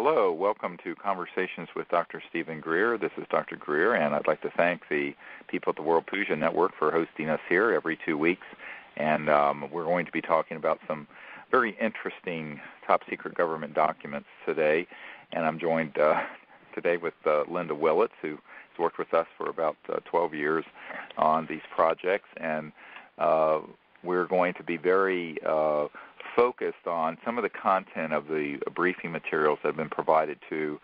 Hello, welcome to Conversations with Dr. Stephen Greer. This is Dr. Greer, and I'd like to thank the people at the World Puja Network for hosting us here every 2 weeks. And we're going to be talking about some very interesting top-secret government documents today. And I'm joined today with Linda Willitts, who has worked with us for about 12 years on these projects. And we're going to be very focused on some of the content of the briefing materials that have been provided to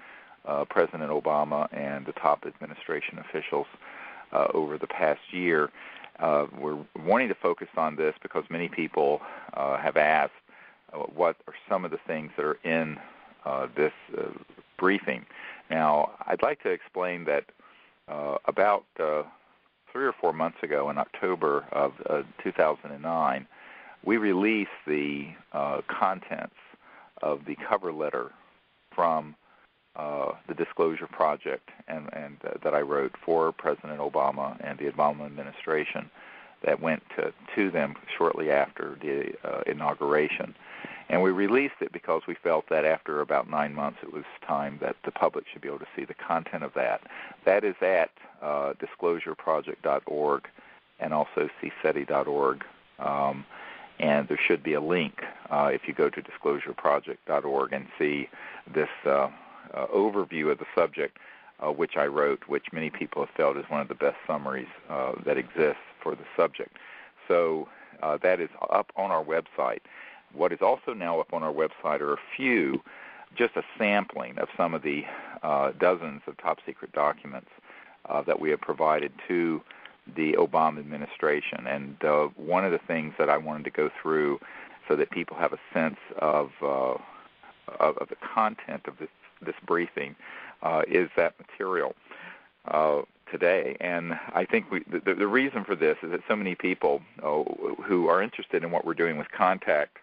President Obama and the top administration officials over the past year. We're wanting to focus on this because many people have asked what are some of the things that are in this briefing. Now, I'd like to explain that about 3 or 4 months ago, in October of 2009, we released the contents of the cover letter from the Disclosure Project and that I wrote for President Obama and the Obama administration that went to them shortly after the inauguration. And we released it because we felt that after about 9 months it was time that the public should be able to see the content of that. That is at disclosureproject.org and also cceti.org. And there should be a link if you go to disclosureproject.org and see this overview of the subject, which I wrote, which many people have felt is one of the best summaries that exists for the subject. So that is up on our website. What is also now up on our website are just a sampling of some of the dozens of top-secret documents that we have provided to the Obama administration. And one of the things that I wanted to go through so that people have a sense of the content of this briefing is that material today. And I think the reason for this is that so many people who are interested in what we're doing with Contact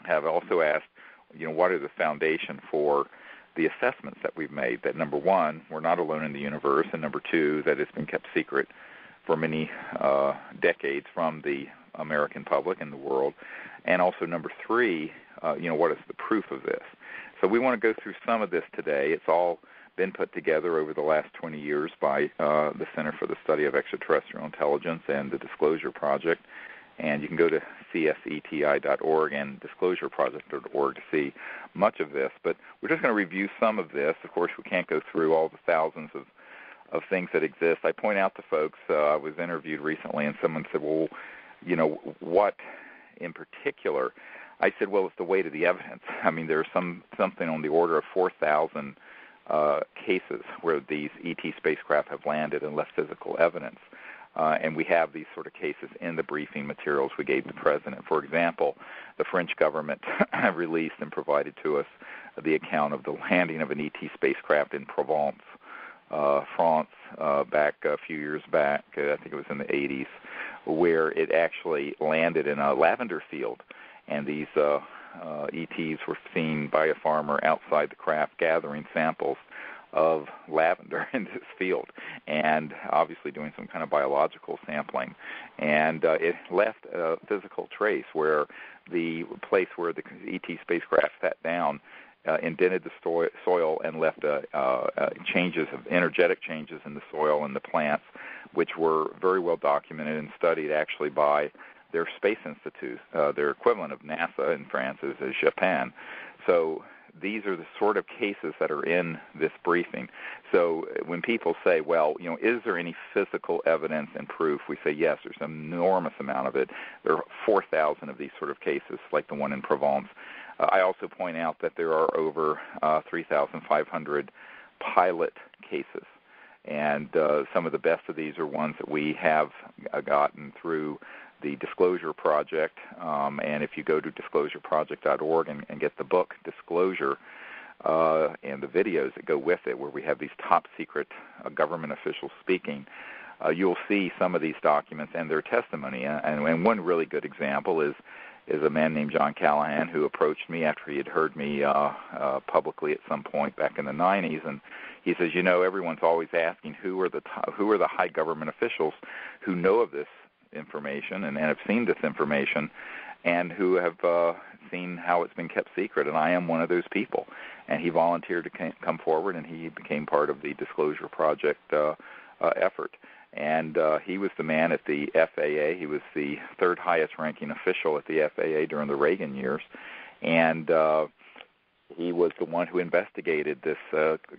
have also asked, what are the foundation for the assessments that we've made, that number one, we're not alone in the universe, and number two, that it's been kept secret for many decades from the American public and the world, and also number three, what is the proof of this? So we want to go through some of this today. It's all been put together over the last 20 years by the Center for the Study of Extraterrestrial Intelligence and the Disclosure Project, and you can go to cseti.org and disclosureproject.org to see much of this, but we're just going to review some of this. Of course, we can't go through all the thousands of things that exist. I point out to folks, I was interviewed recently, and someone said, well, what in particular? I said, well, it's the weight of the evidence. I mean, there's something on the order of 4,000 cases where these ET spacecraft have landed and left physical evidence. And we have these sort of cases in the briefing materials we gave the President. For example, the French government released and provided to us the account of the landing of an ET spacecraft in Provence, France, back a few years back, I think it was in the 80s, where it actually landed in a lavender field. And these ETs were seen by a farmer outside the craft gathering samples of lavender in this field and obviously doing some kind of biological sampling. And it left a physical trace where the place where the ET spacecraft sat down indented the soil and left energetic changes in the soil and the plants, which were very well documented and studied actually by their space institute. Their equivalent of NASA in France is Japan. So these are the sort of cases that are in this briefing. So when people say, well, is there any physical evidence and proof? We say, yes, there's an enormous amount of it. There are 4,000 of these sort of cases, like the one in Provence. I also point out that there are over 3,500 pilot cases. And some of the best of these are ones that we have gotten through the Disclosure Project, and if you go to disclosureproject.org and get the book Disclosure and the videos that go with it, where we have these top-secret government officials speaking, you'll see some of these documents and their testimony. And one really good example is a man named John Callahan who approached me after he had heard me publicly at some point back in the 90s, and he says, everyone's always asking who are the high government officials who know of this information and have seen this information and who have seen how it's been kept secret, and I am one of those people. And he volunteered to come forward, and he became part of the Disclosure Project effort. And he was the man at the FAA. He was the third highest ranking official at the FAA during the Reagan years. And he was the one who investigated this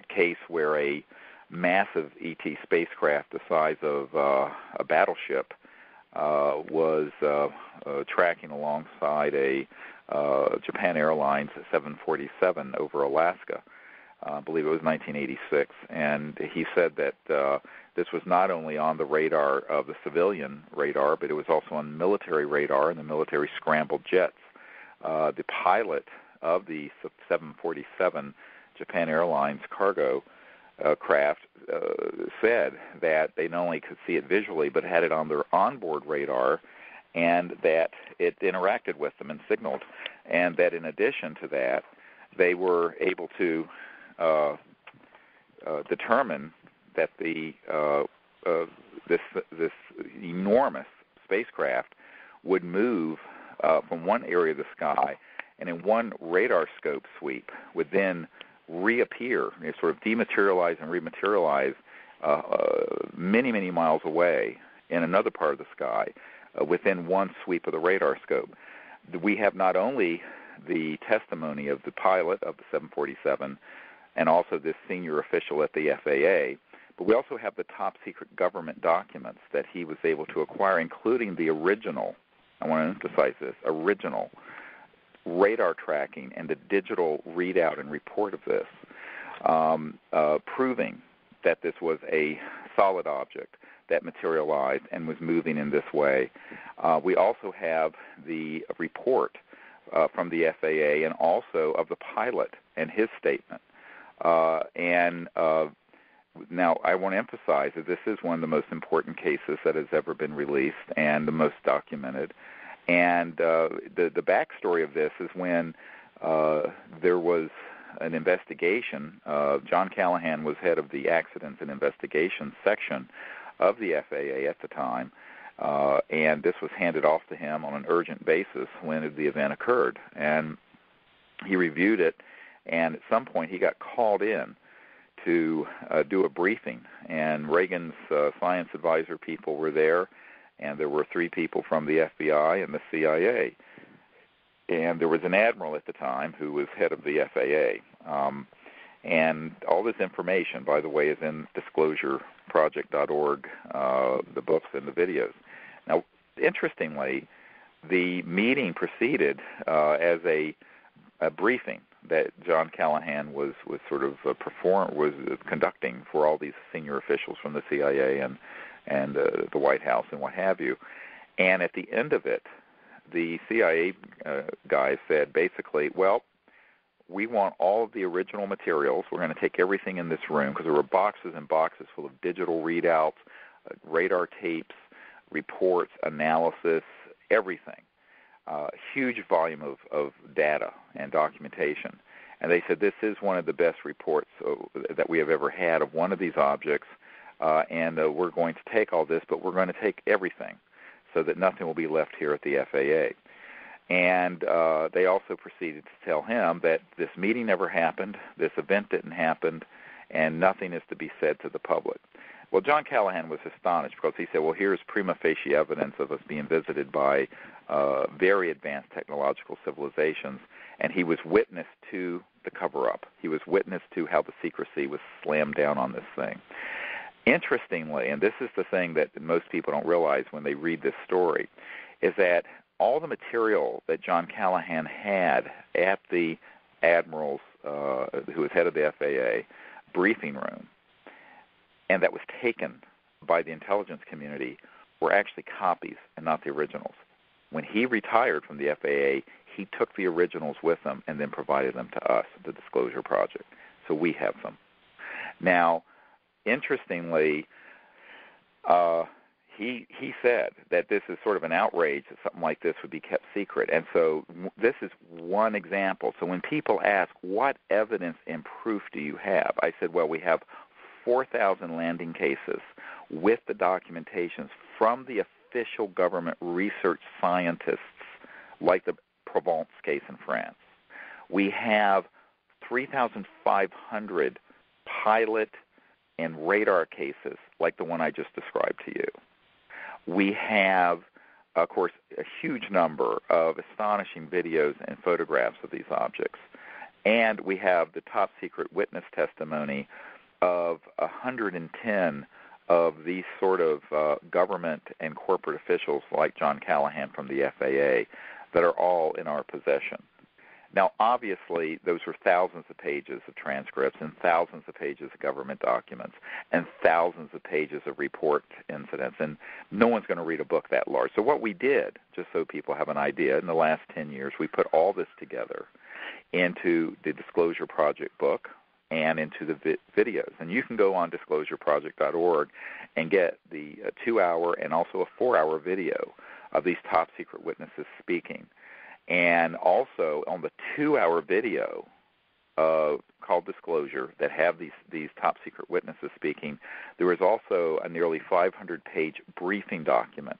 case where a massive ET spacecraft the size of a battleship was tracking alongside a Japan Airlines 747 over Alaska. I believe it was 1986. And he said that this was not only on the radar of the civilian radar, but it was also on military radar, and the military scrambled jets. The pilot of the 747 Japan Airlines cargo craft said that they not only could see it visually, but had it on their onboard radar, and that it interacted with them and signaled, and that in addition to that, they were able to determine that this enormous spacecraft would move from one area of the sky, and in one radar scope sweep would then reappear, sort of dematerialize and rematerialize many, many miles away in another part of the sky within one sweep of the radar scope. We have not only the testimony of the pilot of the 747 and also this senior official at the FAA, but we also have the top secret government documents that he was able to acquire, including the original, I want to emphasize this, original radar tracking and the digital readout and report of this, proving that this was a solid object that materialized and was moving in this way. We also have the report from the FAA and also of the pilot and his statement. Now, I want to emphasize that this is one of the most important cases that has ever been released and the most documented. And the backstory of this is when there was an investigation. John Callahan was head of the Accidents and Investigations section of the FAA at the time, and this was handed off to him on an urgent basis when the event occurred. And he reviewed it, and at some point he got called in to do a briefing, and Reagan's science advisor people were there, and there were 3 people from the FBI and the CIA. And there was an admiral at the time who was head of the FAA. And all this information, by the way, is in disclosureproject.org, the books and the videos. Now, interestingly, the meeting proceeded as a briefing that John Callahan was sort of conducting for all these senior officials from the CIA and the White House and what have you. And at the end of it, the CIA guys said basically, well, we want all of the original materials. We're going to take everything in this room, because there were boxes and boxes full of digital readouts, radar tapes, reports, analysis, everything. Huge volume of data and documentation. And they said this is one of the best reports that we have ever had of one of these objects, and we're going to take all this, but we're going to take everything so that nothing will be left here at the FAA. And they also proceeded to tell him that this meeting never happened, this event didn't happen, and nothing is to be said to the public. Well, John Callahan was astonished because he said, well, here's prima facie evidence of us being visited by very advanced technological civilizations, and he was witness to the cover-up. He was witness to how the secrecy was slammed down on this thing. Interestingly, and this is the thing that most people don't realize when they read this story, is that all the material that John Callahan had at the admiral's, who was head of the FAA, briefing room, and that was taken by the intelligence community, were actually copies and not the originals. When he retired from the FAA, he took the originals with him and then provided them to us, the Disclosure Project. So we have them. Now, interestingly, he said that this is sort of an outrage that something like this would be kept secret. And so this is one example. So when people ask, what evidence and proof do you have? I said, well, we have 4,000 landing cases with the documentations from the official government research scientists, like the Provence case in France. We have 3,500 pilot and radar cases like the one I just described to you. We have, of course, a huge number of astonishing videos and photographs of these objects. And we have the top secret witness testimony of 110 of these sort of government and corporate officials like John Callahan from the FAA that are all in our possession. Now, obviously, those were thousands of pages of transcripts and thousands of pages of government documents and thousands of pages of report incidents, and no one's going to read a book that large. So what we did, just so people have an idea, in the last 10 years, we put all this together into the Disclosure Project book and into the videos. And you can go on disclosureproject.org and get the 2-hour and also a 4-hour video of these top secret witnesses speaking. And also on the 2-hour video called Disclosure that have these top secret witnesses speaking, there was also a nearly 500-page briefing document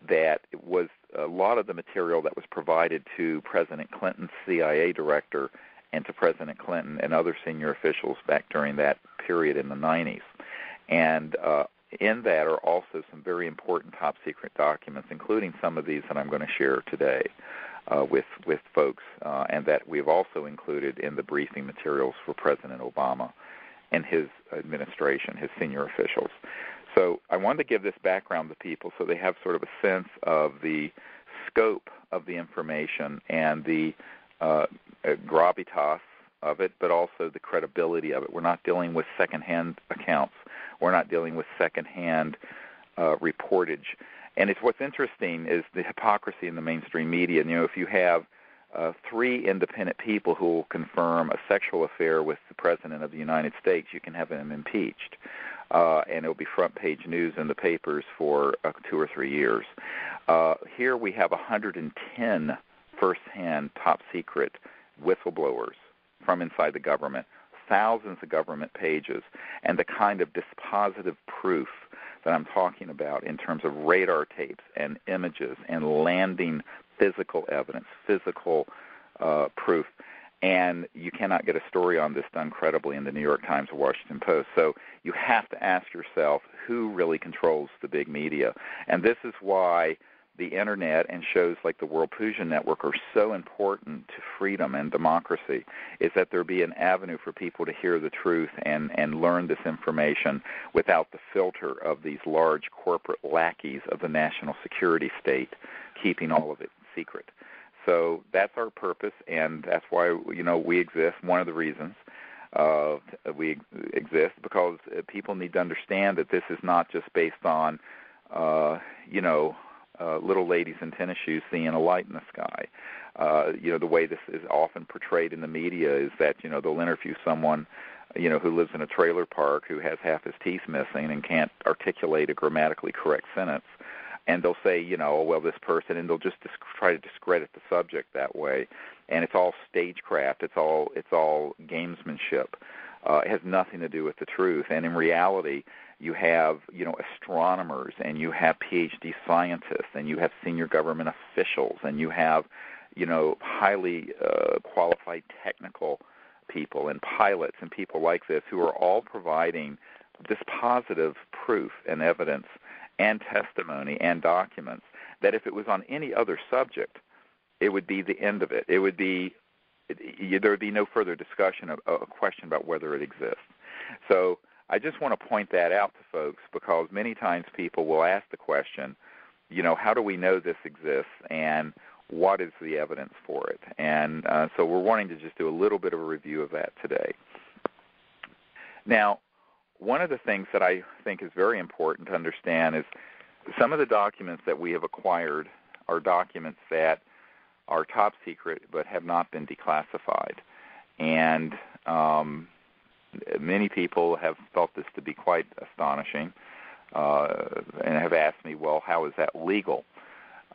that was a lot of the material that was provided to President Clinton's CIA director and to President Clinton and other senior officials back during that period in the 90s. And in that are also some very important top secret documents, including some of these that I'm going to share today with folks, and that we've also included in the briefing materials for President Obama and his administration, his senior officials. So I wanted to give this background to people so they have sort of a sense of the scope of the information and the gravitas of it, but also the credibility of it. We're not dealing with secondhand accounts. We're not dealing with secondhand reportage. And what's interesting is the hypocrisy in the mainstream media. You know, if you have 3 independent people who will confirm a sexual affair with the President of the United States, you can have them impeached. And it'll be front-page news in the papers for 2 or 3 years. Here we have 110 first-hand top-secret whistleblowers from inside the government, thousands of government pages, and the kind of dispositive proof that I'm talking about in terms of radar tapes and images and landing physical evidence, physical proof. And you cannot get a story on this done credibly in the New York Times or Washington Post. So you have to ask yourself who really controls the big media. And this is why the Internet and shows like the World Puja Network are so important to freedom and democracy, is that there be an avenue for people to hear the truth and learn this information without the filter of these large corporate lackeys of the national security state keeping all of it secret. So that's our purpose, and that's why, you know, we exist. One of the reasons we exist, because people need to understand that this is not just based on, little ladies in tennis shoes seeing a light in the sky. The way this is often portrayed in the media is that, they'll interview someone, who lives in a trailer park who has half his teeth missing and can't articulate a grammatically correct sentence. And they'll say, this person, and they'll just try to discredit the subject that way. And it's all stagecraft. It's all gamesmanship. It has nothing to do with the truth. And in reality, you have, astronomers, and you have PhD scientists, and you have senior government officials, and you have, highly qualified technical people and pilots and people like this who are all providing this positive proof and evidence and testimony and documents that if it was on any other subject, it would be the end of it. There would be no further discussion of a question about whether it exists. So I just want to point that out to folks, because many times people will ask the question, how do we know this exists and what is the evidence for it? And so we're wanting to just do a little bit of a review of that today. Now, one of the things that I think is very important to understand is some of the documents that we have acquired are documents that are top secret but have not been declassified. And many people have felt this to be quite astonishing and have asked me, well, how is that legal?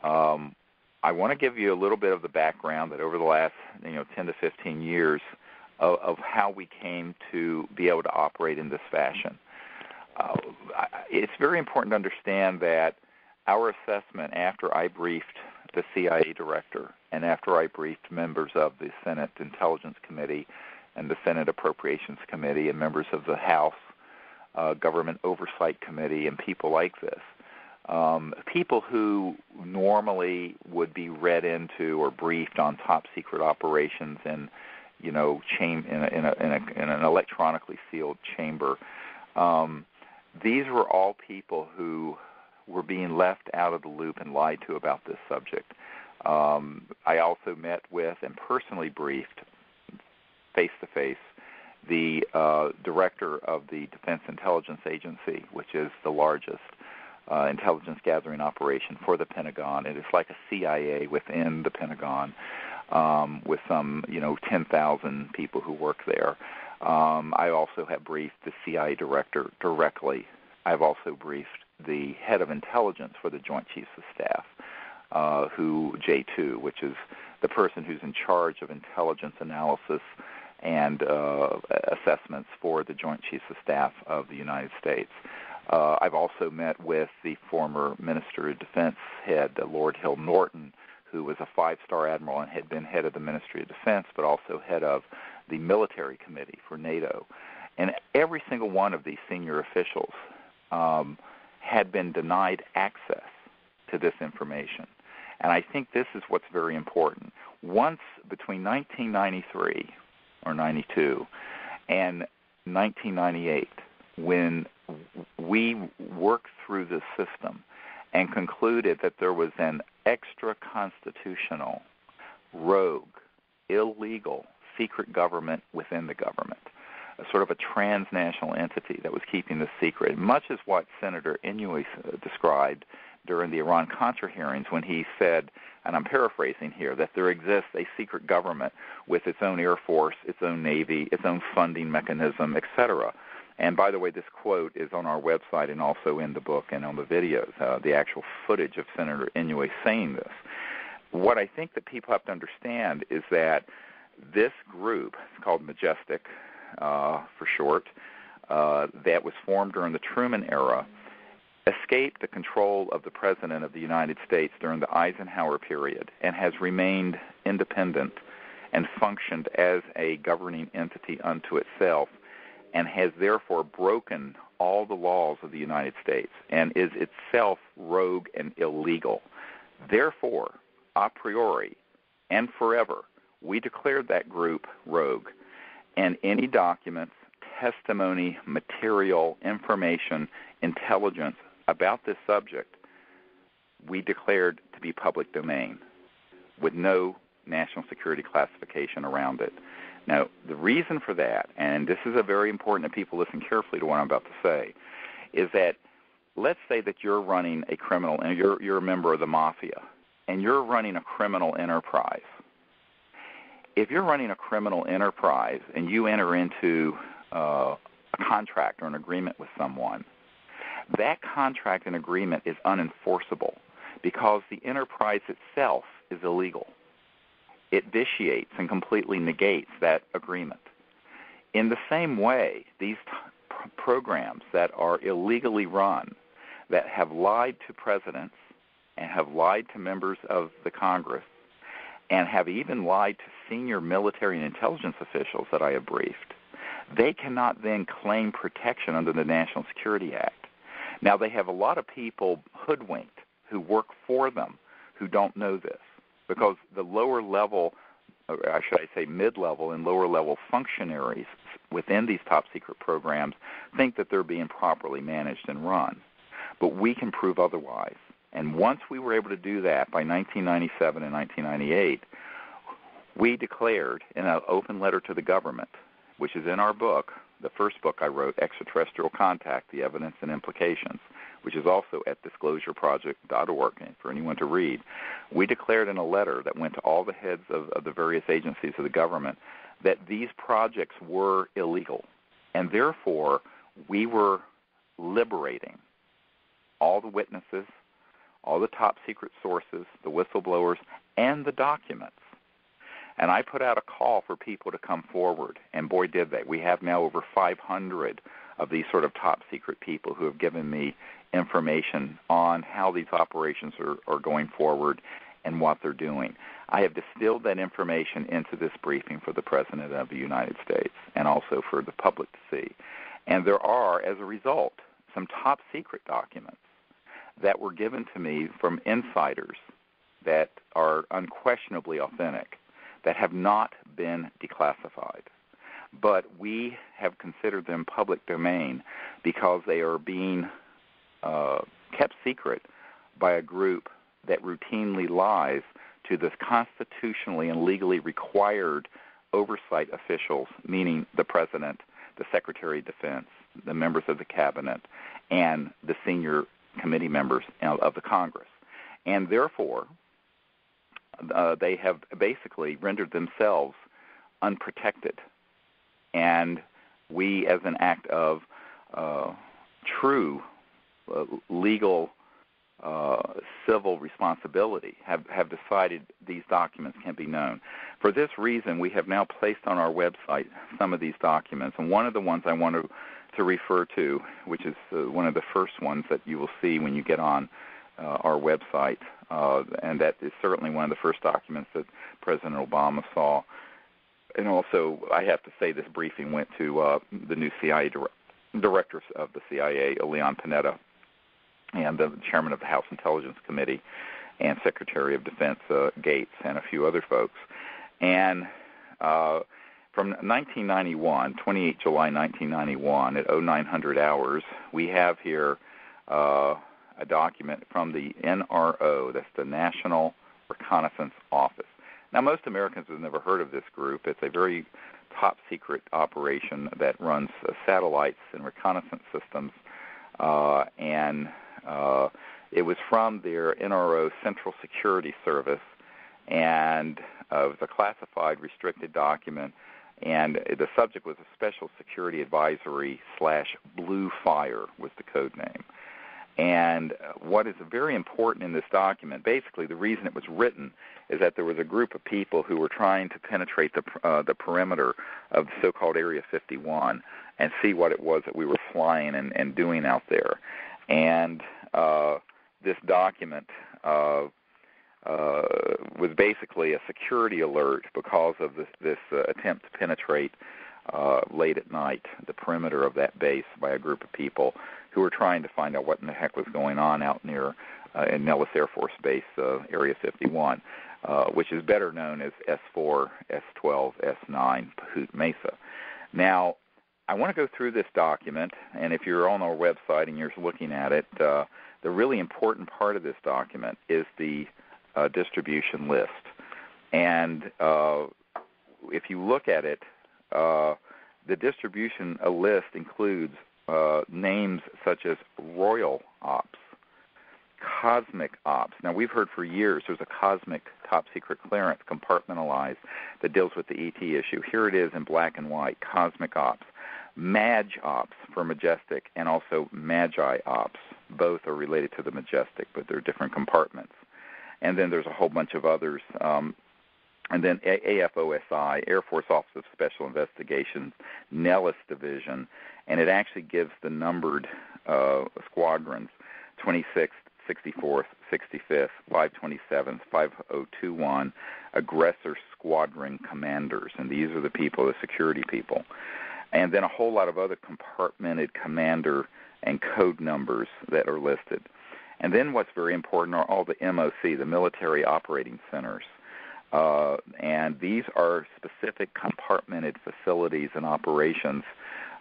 I want to give you a little bit of the background that over the last 10 to 15 years of how we came to be able to operate in this fashion. It's very important to understand that our assessment after I briefed the CIA director, and after I briefed members of the Senate Intelligence Committee and the Senate Appropriations Committee and members of the House Government Oversight Committee and people like this, people who normally would be read into or briefed on top secret operations in an electronically sealed chamber. These were all people who were being left out of the loop and lied to about this subject. I also met with and personally briefed face-to-face the director of the Defense Intelligence Agency, which is the largest intelligence gathering operation for the Pentagon. It is like a CIA within the Pentagon, with some 10,000 people who work there. I also have briefed the CIA director directly. I've also briefed the head of intelligence for the Joint Chiefs of Staff, J2, which is the person who's in charge of intelligence analysis and assessments for the Joint Chiefs of Staff of the United States. I've also met with the former Minister of Defense head, Lord Hill Norton, who was a 5-star admiral and had been head of the Ministry of Defense, but also head of the Military Committee for NATO. And every single one of these senior officials had been denied access to this information. And I think this is what's very important. Once between 1993 or 92 and 1998, when we worked through the system and concluded that there was an extra-constitutional, rogue, illegal, secret government within the government, a sort of a transnational entity that was keeping this secret, much as what Senator Inouye described during the Iran-Contra hearings when he said, and I'm paraphrasing here, that there exists a secret government with its own Air Force, its own Navy, its own funding mechanism, etc. And by the way, this quote is on our website and also in the book and on the videos, the actual footage of Senator Inouye saying this. What I think that people have to understand is that this group, it's called Majestic for short, that was formed during the Truman era, escaped the control of the President of the United States during the Eisenhower period and has remained independent and functioned as a governing entity unto itself, and has therefore broken all the laws of the United States and is itself rogue and illegal. Therefore, a priori and forever, we declared that group rogue, and any documents, testimony, material, information, intelligence about this subject we declared to be public domain with no national security classification around it. Now, the reason for that, and this is very important that people listen carefully to what I'm about to say, is that let's say that you're running a criminal, and you're a member of the mafia, and you're running a criminal enterprise. If you're running a criminal enterprise and you enter into a contract or an agreement with someone, that contract and agreement is unenforceable because the enterprise itself is illegal. It vitiates and completely negates that agreement. In the same way, these programs that are illegally run, that have lied to presidents and have lied to members of the Congress and have even lied to senior military and intelligence officials that I have briefed, they cannot then claim protection under the National Security Act. Now, they have a lot of people hoodwinked who work for them who don't know this, because the lower level, or should I say mid-level and lower level functionaries within these top secret programs think that they're being properly managed and run. But we can prove otherwise. And once we were able to do that by 1997 and 1998, we declared in an open letter to the government, which is in our book, the first book I wrote, Extraterrestrial Contact, The Evidence and Implications, which is also at disclosureproject.org for anyone to read. We declared in a letter that went to all the heads of the various agencies of the government that these projects were illegal, and therefore we were liberating all the witnesses, all the top secret sources, the whistleblowers, and the documents. And I put out a call for people to come forward, and boy, did they. We have now over 500 of these sort of top secret people who have given me information on how these operations are going forward and what they're doing. I have distilled that information into this briefing for the President of the United States and also for the public to see. And there are, as a result, some top-secret documents that were given to me from insiders that are unquestionably authentic, that have not been declassified. But we have considered them public domain because they are being kept secret by a group that routinely lies to the constitutionally and legally required oversight officials, meaning the President, the Secretary of Defense, the members of the Cabinet, and the senior committee members of the Congress. And therefore, they have basically rendered themselves unprotected. And we, as an act of true legal civil responsibility, have decided these documents can be known. For this reason, we have now placed on our website some of these documents. And one of the ones I want to refer to, which is one of the first ones that you will see when you get on our website, and that is certainly one of the first documents that President Obama saw. And also, I have to say, this briefing went to the new CIA director of the CIA, Leon Panetta, and the chairman of the House Intelligence Committee, and Secretary of Defense Gates, and a few other folks. And from 1991, 28 July 1991, at 0900 hours, we have here a document from the NRO, that's the National Reconnaissance Office. Now, most Americans have never heard of this group. It's a very top-secret operation that runs satellites and reconnaissance systems, and it was from their NRO Central Security Service, and it was a classified, restricted document, and the subject was a Special Security Advisory / Blue Fire was the code name. And what is very important in this document, basically the reason it was written, is that there was a group of people who were trying to penetrate the perimeter of the so-called Area 51 and see what it was that we were flying and doing out there. And this document was basically a security alert because of this attempt to penetrate late at night the perimeter of that base by a group of people who were trying to find out what in the heck was going on out near in Nellis Air Force Base, Area 51, which is better known as S4, S12, S9, Pahut Mesa. Now, I want to go through this document, and if you're on our website and you're looking at it, the really important part of this document is the distribution list. And if you look at it, the distribution list includes names such as Royal Ops, Cosmic Ops. Now, we've heard for years there's a cosmic top-secret clearance compartmentalized that deals with the ET issue. Here it is in black and white, Cosmic Ops. Maj Ops for Majestic, and also Magi Ops. Both are related to the Majestic, but they're different compartments. And then there's a whole bunch of others. And then AFOSI, Air Force Office of Special Investigations, Nellis Division, and it actually gives the numbered squadrons, 26th, 64th, 65th, 527th, 5021, Aggressor Squadron Commanders, and these are the people, the security people. And then a whole lot of other compartmented commander and code numbers that are listed. And then what's very important are all the MOC, the Military Operating Centers. And these are specific compartmented facilities and operations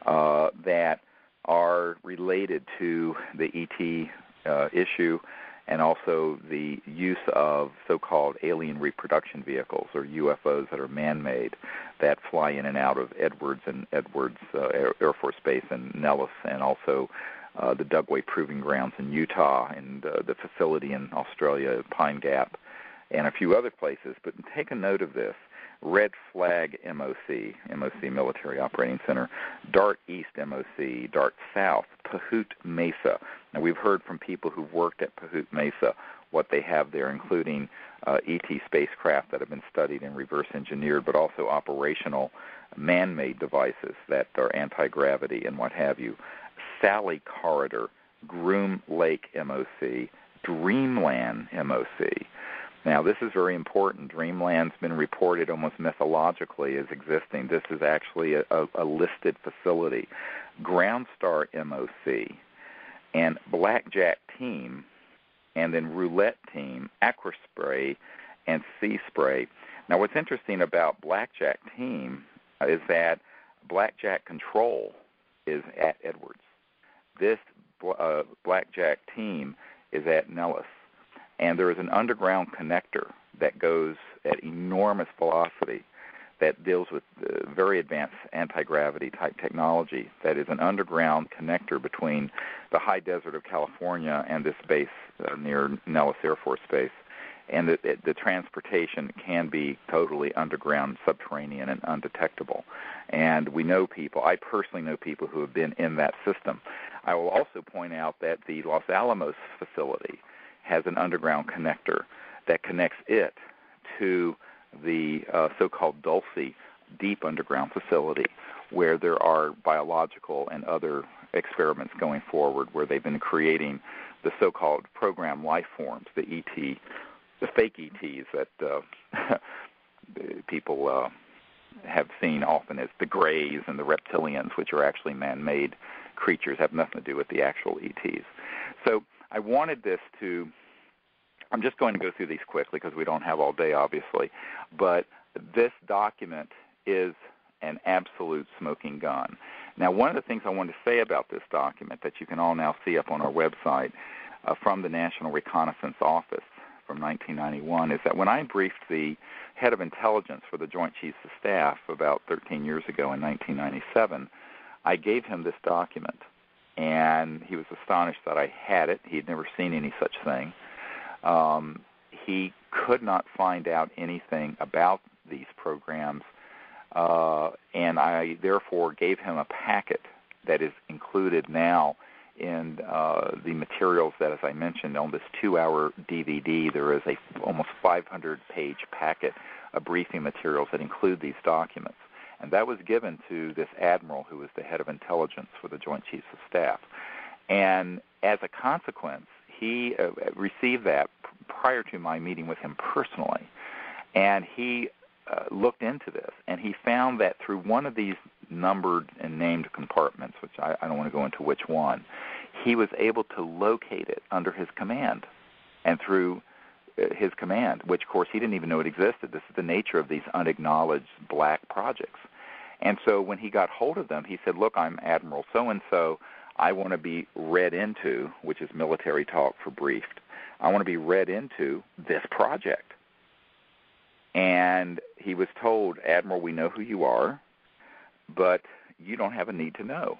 that are related to the ET issue and also the use of so-called alien reproduction vehicles, or UFOs, that are man-made, that fly in and out of Edwards Air Force Base in Nellis, and also the Dugway Proving Grounds in Utah, and the facility in Australia, Pine Gap, and a few other places. But take a note of this: Red Flag MOC, Military Operating Center, Dart East MOC, Dart South, Pahut Mesa. Now, we've heard from people who've worked at Pahut Mesa what they have there, including ET spacecraft that have been studied and reverse engineered, but also operational man-made devices that are anti-gravity and what have you. Sally Corridor, Groom Lake MOC, Dreamland MOC. Now, this is very important. Dreamland's been reported almost mythologically as existing. This is actually a listed facility. Ground Star MOC and Blackjack Team, and then Roulette Team, Aquaspray, and Sea Spray. Now, what's interesting about Blackjack Team is that Blackjack Control is at Edwards. This Blackjack Team is at Nellis. And there is an underground connector that goes at enormous velocity that deals with very advanced anti-gravity type technology. That is an underground connector between the high desert of California and this base near Nellis Air Force Base. And the transportation can be totally underground, subterranean, and undetectable. And we know people, I personally know people who have been in that system. I will also point out that the Los Alamos facility has an underground connector that connects it to the so-called Dulce deep underground facility, where there are biological and other experiments going forward, where they've been creating the so-called program life forms, the ET, the fake ETs that people have seen often as the Greys and the reptilians, which are actually man-made creatures, have nothing to do with the actual ETs. So I wanted this to, I'm just going to go through these quickly because we don't have all day, obviously, but this document is an absolute smoking gun. Now, one of the things I want to say about this document that you can all now see up on our website from the National Reconnaissance Office from 1991 is that when I briefed the head of intelligence for the Joint Chiefs of Staff about 13 years ago in 1997, I gave him this document, and he was astonished that I had it. He had never seen any such thing. He could not find out anything about these programs, and I therefore gave him a packet that is included now in the materials that, as I mentioned, on this 2-hour DVD, there is a almost 500-page packet of briefing materials that include these documents. And that was given to this admiral who was the head of intelligence for the Joint Chiefs of Staff. And as a consequence, he received that prior to my meeting with him personally. And he looked into this, and he found that through one of these numbered and named compartments, which I don't want to go into which one, he was able to locate it under his command. And through his command, which, of course, he didn't even know it existed. This is the nature of these unacknowledged black projects. And so when he got hold of them, he said, look, I'm Admiral so-and-so. I want to be read into, which is military talk for briefed, I want to be read into this project. And he was told, Admiral, we know who you are, but you don't have a need to know.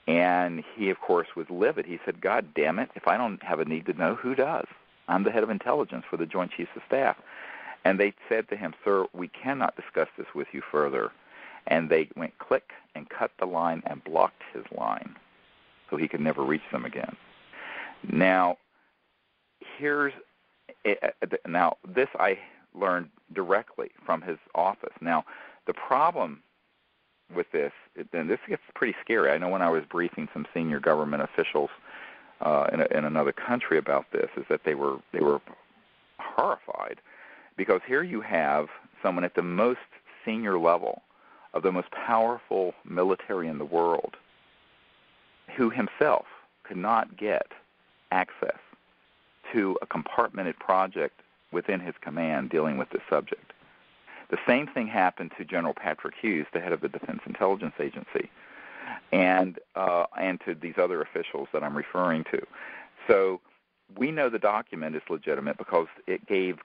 And he, of course, was livid. He said, God damn it, if I don't have a need to know, who does? I'm the head of intelligence for the Joint Chiefs of Staff. And they said to him, sir, we cannot discuss this with you further. And they went click and cut the line and blocked his line so he could never reach them again. Now, this I learned directly from his office. Now, the problem with this, and this gets pretty scary. I know when I was briefing some senior government officials in another country about this, is that they were horrified, because here you have someone at the most senior level of the most powerful military in the world who himself could not get access to a compartmented project within his command dealing with this subject. The same thing happened to General Patrick Hughes, the head of the Defense Intelligence Agency, and to these other officials that I'm referring to. So we know the document is legitimate because it gave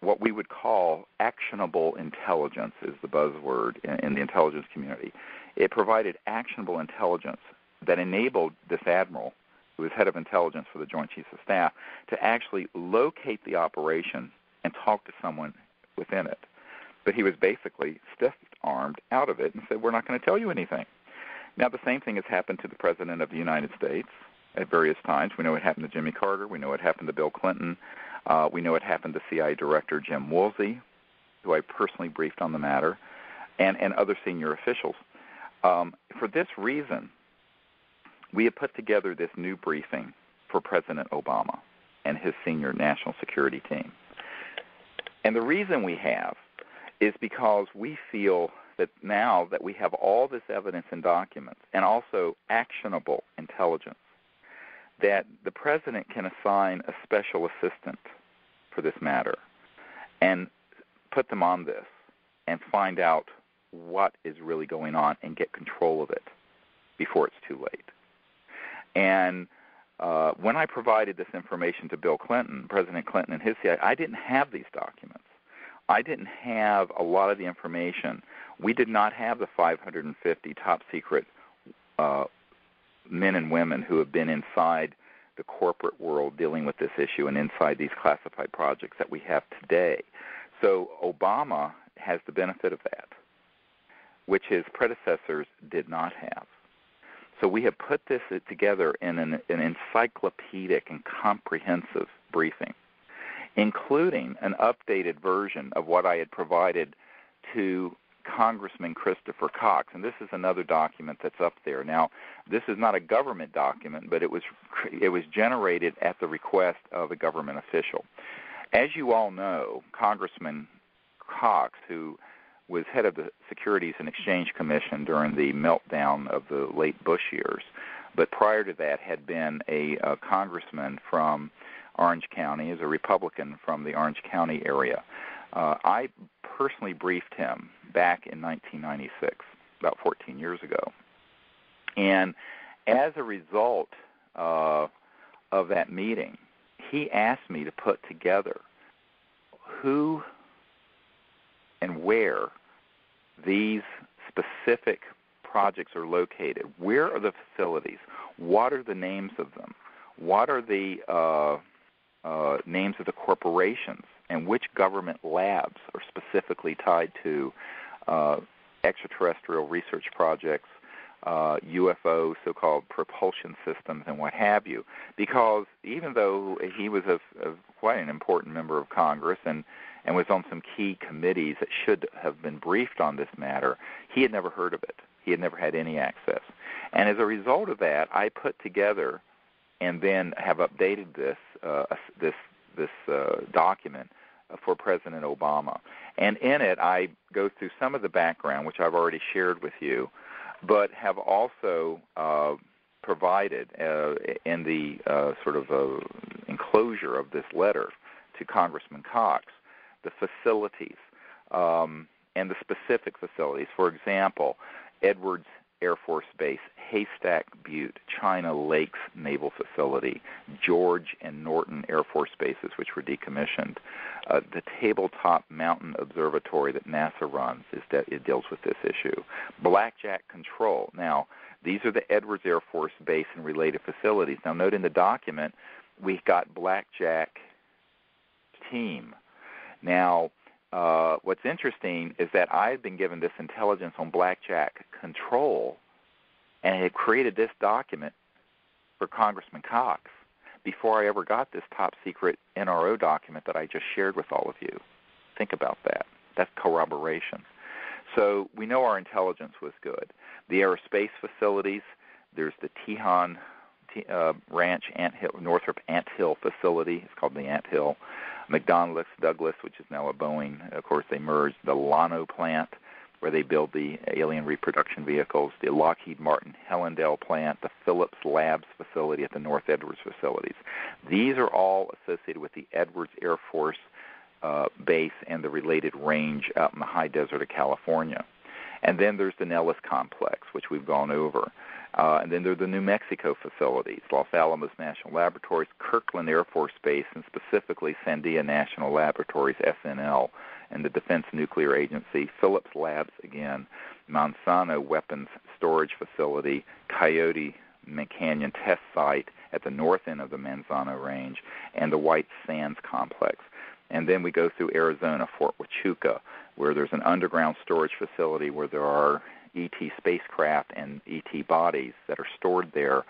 what we would call actionable intelligence, is the buzzword in the intelligence community. It provided actionable intelligence that enabled this admiral, who was head of intelligence for the Joint Chiefs of Staff, to actually locate the operation and talk to someone within it. But he was basically stiff-armed out of it and said, we're not going to tell you anything. Now, the same thing has happened to the President of the United States at various times. We know it happened to Jimmy Carter. We know it happened to Bill Clinton. We know it happened to CIA Director Jim Woolsey, who I personally briefed on the matter, and other senior officials. For this reason, we have put together this new briefing for President Obama and his senior national security team. And the reason we have is because we feel that now that we have all this evidence and documents and also actionable intelligence, that the President can assign a special assistant for this matter and put them on this and find out what is really going on and get control of it before it's too late. And when I provided this information to Bill Clinton, President Clinton and his CIA, I didn't have these documents. I didn't have a lot of the information. We did not have the 550 top secret men and women who have been inside the corporate world dealing with this issue and inside these classified projects that we have today. So Obama has the benefit of that, which his predecessors did not have. So we have put this together in an encyclopedic and comprehensive briefing, including an updated version of what I had provided to Congressman Christopher Cox. And this is another document that's up there. Now, this is not a government document, but it was generated at the request of a government official. As you all know, Congressman Cox, who was head of the Securities and Exchange Commission during the meltdown of the late Bush years, but prior to that had been a congressman from Orange County, as a Republican from the Orange County area. I personally briefed him back in 1996, about 14 years ago. And as a result of that meeting, he asked me to put together who and where these specific projects are located. Where are the facilities? What are the names of them? What are the names of the corporations? And which government labs are specifically tied to extraterrestrial research projects, UFO, so-called propulsion systems, and what have you? Because even though he was quite an important member of Congress and was on some key committees that should have been briefed on this matter, he had never heard of it. He had never had any access. And as a result of that, I put together and then have updated this document for President Obama. And in it, I go through some of the background, which I've already shared with you, but have also provided in the sort of enclosure of this letter to Congressman Cox the facilities and the specific facilities. For example, Edwards Air Force Base, Haystack Butte, China Lakes Naval Facility, George and Norton Air Force Bases, which were decommissioned. The Tabletop Mountain Observatory that NASA runs, it deals with this issue. Blackjack Control. Now, these are the Edwards Air Force Base and related facilities. Now, note in the document, we got Blackjack Team. Now, what's interesting is that I've been given this intelligence on Blackjack Control and had created this document for Congressman Cox before I ever got this top secret NRO document that I just shared with all of you. Think about that. That's corroboration. So we know our intelligence was good. The aerospace facilities, there's the Tejon Ranch, Northrop Ant Hill facility. It's called the Ant Hill. McDonnell Douglas, which is now a Boeing. Of course, they merged. The Llano plant, where they build the alien reproduction vehicles. The Lockheed Martin Hellendale plant. The Phillips Labs facility at the North Edwards facilities. These are all associated with the Edwards Air Force Base and the related range out in the high desert of California. And then there's the Nellis Complex, which we've gone over. And then there are the New Mexico facilities, Los Alamos National Laboratories, Kirkland Air Force Base, and specifically Sandia National Laboratories, SNL, and the Defense Nuclear Agency, Phillips Labs again, Monsanto Weapons Storage Facility, Coyote Canyon Test Site at the north end of the Manzano Range, and the White Sands Complex. And then we go through Arizona, Fort Huachuca, where there's an underground storage facility where there are ET spacecraft and ET bodies that are stored there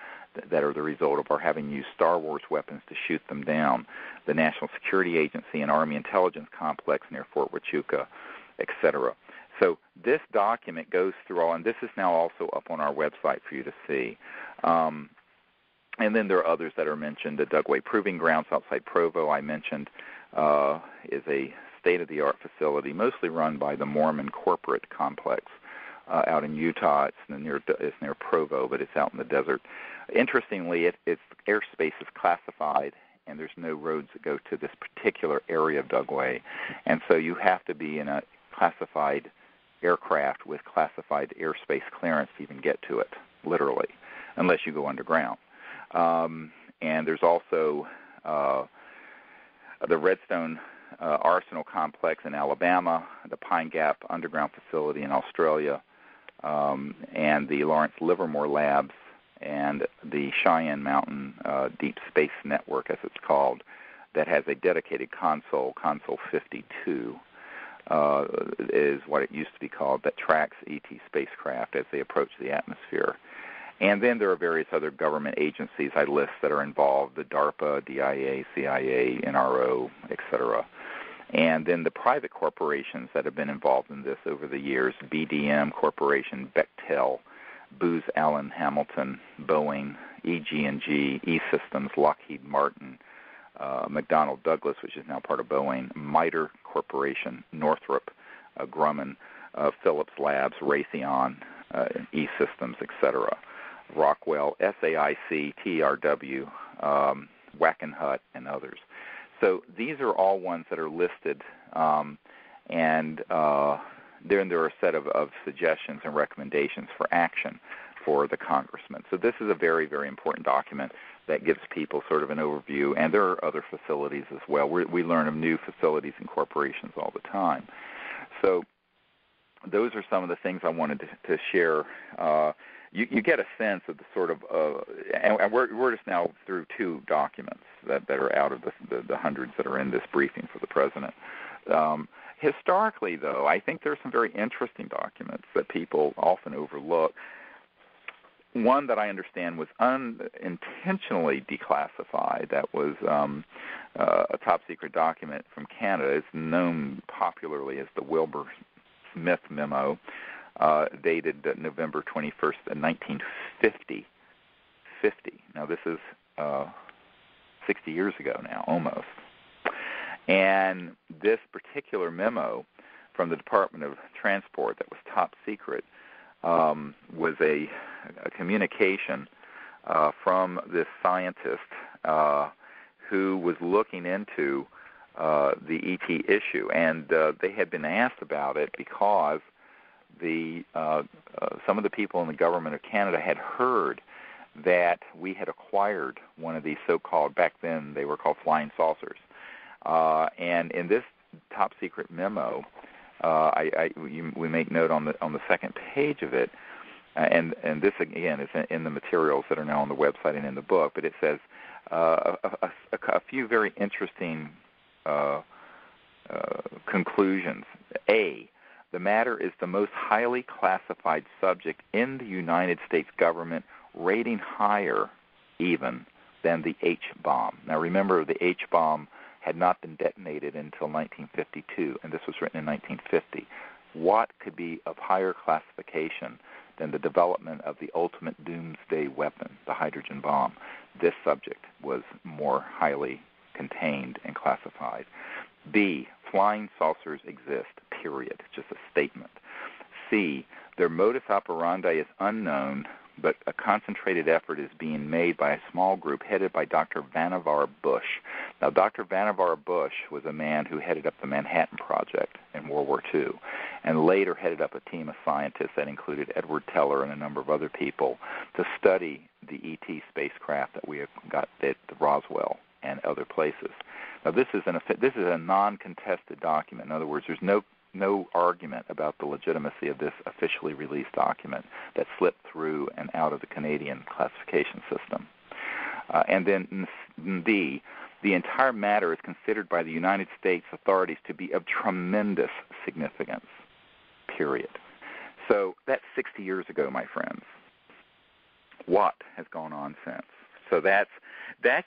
that are the result of our having used Star Wars weapons to shoot them down. The National Security Agency and Army Intelligence Complex near Fort Huachuca, etc. So this document goes through all, and this is now also up on our website for you to see. And then there are others that are mentioned. The Dugway Proving Grounds outside Provo, I mentioned, is a state-of-the-art facility, mostly run by the Mormon corporate complex out in Utah. It's near Provo, but it's out in the desert. Interestingly, its airspace is classified, and there's no roads that go to this particular area of Dugway. And so you have to be in a classified aircraft with classified airspace clearance to even get to it, literally, unless you go underground. And there's also the Redstone Arsenal Complex in Alabama, the Pine Gap Underground Facility in Australia, and the Lawrence Livermore Labs, and the Cheyenne Mountain Deep Space Network, as it's called, that has a dedicated console 52, is what it used to be called, that tracks ET spacecraft as they approach the atmosphere. And then there are various other government agencies I list that are involved, the DARPA, DIA, CIA, NRO, etc. And then the private corporations that have been involved in this over the years, BDM Corporation, Bechtel, Booz Allen Hamilton, Boeing, EG&G, E-Systems, Lockheed Martin, McDonnell Douglas, which is now part of Boeing, MITRE Corporation, Northrop Grumman, Phillips Labs, Raytheon, E-Systems, etc., Rockwell, SAIC, TRW, Wackenhut, and others. So these are all ones that are listed, and then there are a set of suggestions and recommendations for action for the congressman. So this is a very, very important document that gives people sort of an overview, and there are other facilities as well. We learn of new facilities and corporations all the time. So those are some of the things I wanted to share. You get a sense of the sort of, and we're just now through 2 documents that are out of the hundreds that are in this briefing for the president. Historically, though, I think there are some very interesting documents that people often overlook. One that I understand was unintentionally declassified, that was a top-secret document from Canada. It's known popularly as the Wilbur-Smith Memo, dated November 21st, 1950. Now, this is 60 years ago now, almost. And this particular memo from the Department of Transport that was top secret was a communication from this scientist who was looking into the ET issue. And they had been asked about it because some of the people in the government of Canada had heard that we had acquired one of these so-called, back then they were called flying saucers. And in this top-secret memo, we make note on the second page of it, and this again is in the materials that are now on the website and in the book. But it says a few very interesting conclusions. A, the matter is the most highly classified subject in the United States government, rating higher even than the H-bomb. Now remember, the H-bomb had not been detonated until 1952, and this was written in 1950. What could be of higher classification than the development of the ultimate doomsday weapon, the hydrogen bomb? This subject was more highly contained and classified. B, flying saucers exist, period. Just a statement. C, their modus operandi is unknown, but a concentrated effort is being made by a small group headed by Dr. Vannevar Bush. Now, Dr. Vannevar Bush was a man who headed up the Manhattan Project in World War II, and later headed up a team of scientists that included Edward Teller and a number of other people to study the ET spacecraft that we got at Roswell and other places. Now, this is a non-contested document. In other words, there's no argument about the legitimacy of this officially released document that slipped through and out of the Canadian classification system. And then B, the entire matter is considered by the United States authorities to be of tremendous significance, period. So that's 60 years ago, my friends. What has gone on since? So that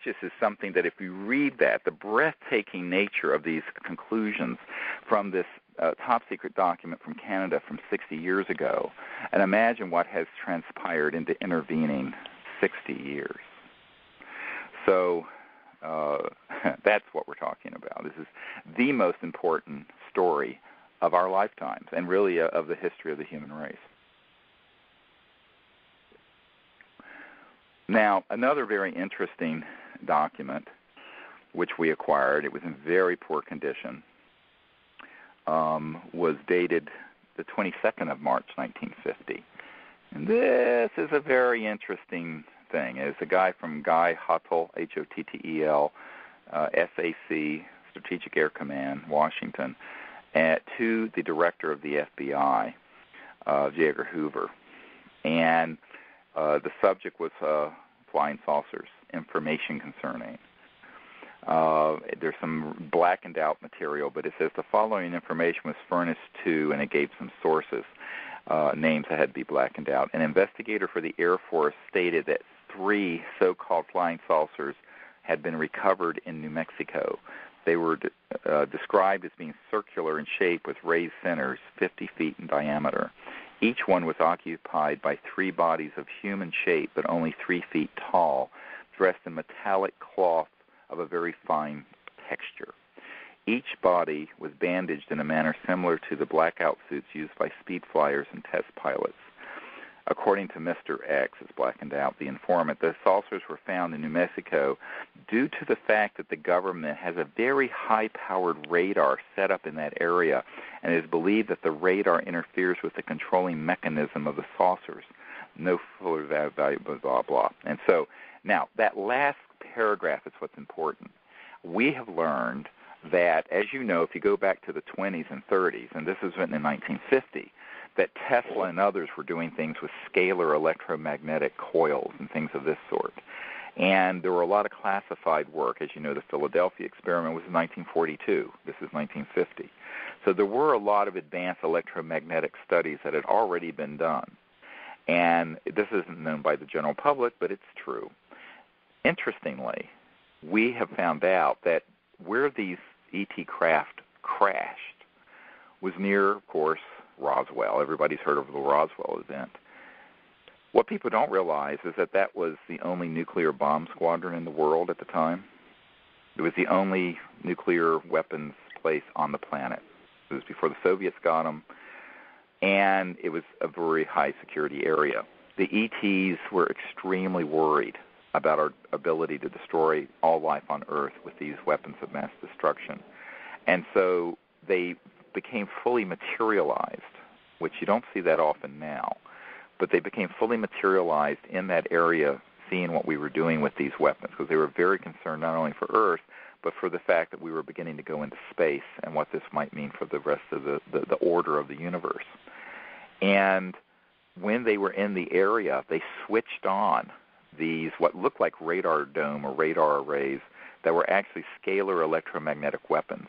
just is something that if you read that, the breathtaking nature of these conclusions from this top-secret document from Canada from 60 years ago, and imagine what has transpired in the intervening 60 years. So that's what we're talking about. This is the most important story of our lifetimes and really of the history of the human race. Now, another very interesting document which we acquired, it was in very poor condition, was dated the 22nd of March, 1950. And this is a very interesting thing. It's a guy from Guy Hottel, Hottel, SAC, Strategic Air Command, Washington, to the director of the FBI, J. Edgar Hoover. And the subject was flying saucers, information concerning. There's some blackened out material, but it says the following information was furnished to, and it gave some sources, names that had to be blackened out. An investigator for the Air Force stated that 3 so-called flying saucers had been recovered in New Mexico. They were described as being circular in shape with raised centers 50 feet in diameter. Each one was occupied by 3 bodies of human shape, but only 3 feet tall, dressed in metallic cloth of a very fine texture. Each body was bandaged in a manner similar to the blackout suits used by speed flyers and test pilots. According to Mr. X, it's blackened out, the informant, the saucers were found in New Mexico due to the fact that the government has a very high-powered radar set up in that area, and it is believed that the radar interferes with the controlling mechanism of the saucers. No fuller value, blah, blah, blah. And so, now, that last paragraph is what's important. We have learned that, as you know, if you go back to the 20s and 30s, and this was written in 1950, that Tesla and others were doing things with scalar electromagnetic coils and things of this sort. And there were a lot of classified work. As you know, the Philadelphia experiment was in 1942. This is 1950. So there were a lot of advanced electromagnetic studies that had already been done. And this isn't known by the general public, but it's true. Interestingly, we have found out that where these ET craft crashed was near, of course, Roswell. Everybody's heard of the Roswell event. What people don't realize is that that was the only nuclear bomb squadron in the world at the time. It was the only nuclear weapons place on the planet. It was before the Soviets got them, and it was a very high security area. The ETs were extremely worried about our ability to destroy all life on Earth with these weapons of mass destruction. And so they became fully materialized, which you don't see that often now, but they became fully materialized in that area, seeing what we were doing with these weapons, because they were very concerned not only for Earth, but for the fact that we were beginning to go into space and what this might mean for the rest of the order of the universe. And when they were in the area, they switched on these, what looked like radar dome or radar arrays, that were actually scalar electromagnetic weapons.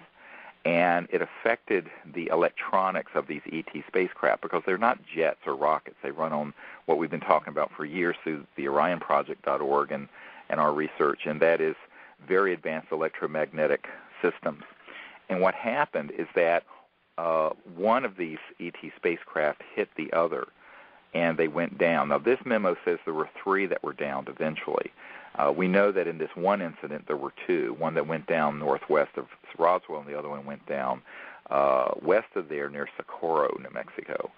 And it affected the electronics of these ET spacecraft because they're not jets or rockets. They run on what we've been talking about for years through the OrionProject.org and our research, and that is very advanced electromagnetic systems. And what happened is that one of these ET spacecraft hit the other, and they went down. Now, this memo says there were 3 that were downed eventually. We know that in this one incident there were 2, one that went down northwest of Roswell and the other one went down west of there near Socorro, New Mexico.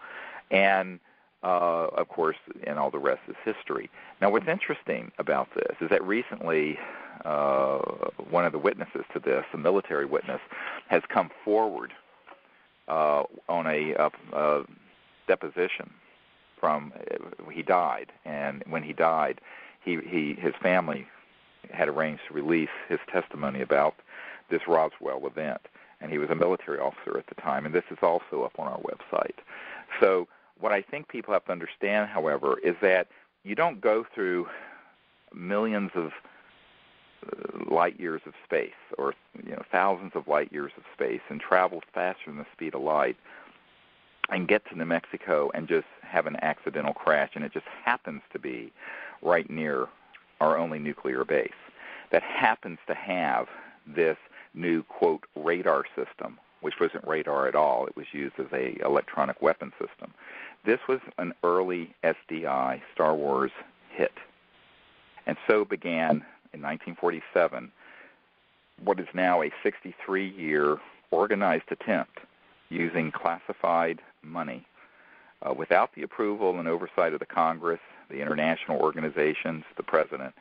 And, of course, and all the rest is history. Now, what's interesting about this is that recently one of the witnesses to this, a military witness, has come forward on a deposition from, he died, and when he died, his family had arranged to release his testimony about this Roswell event, and he was a military officer at the time, and this is also up on our website. So what I think people have to understand, however, is that you don't go through millions of light years of space or thousands of light years of space and travel faster than the speed of light and get to New Mexico and just have an accidental crash, and it just happens to be right near our only nuclear base that happens to have this new, quote, radar system, which wasn't radar at all. It was used as a electronic weapon system. This was an early SDI, Star Wars, hit. And so began, in 1947, what is now a 63-year organized attempt using classified money without the approval and oversight of the Congress, the international organizations, the President,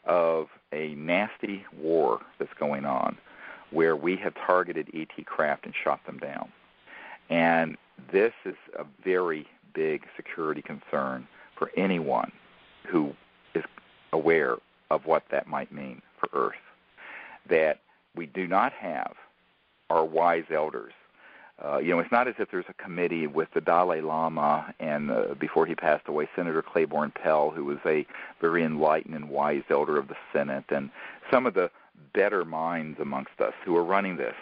of a nasty war that's going on where we have targeted ET craft and shot them down. And this is a very big security concern for anyone who is aware of what that might mean for Earth, that we do not have our wise elders. It's not as if there's a committee with the Dalai Lama and, before he passed away, Senator Claiborne Pell, who was a very enlightened and wise elder of the Senate, and some of the better minds amongst us who are running this.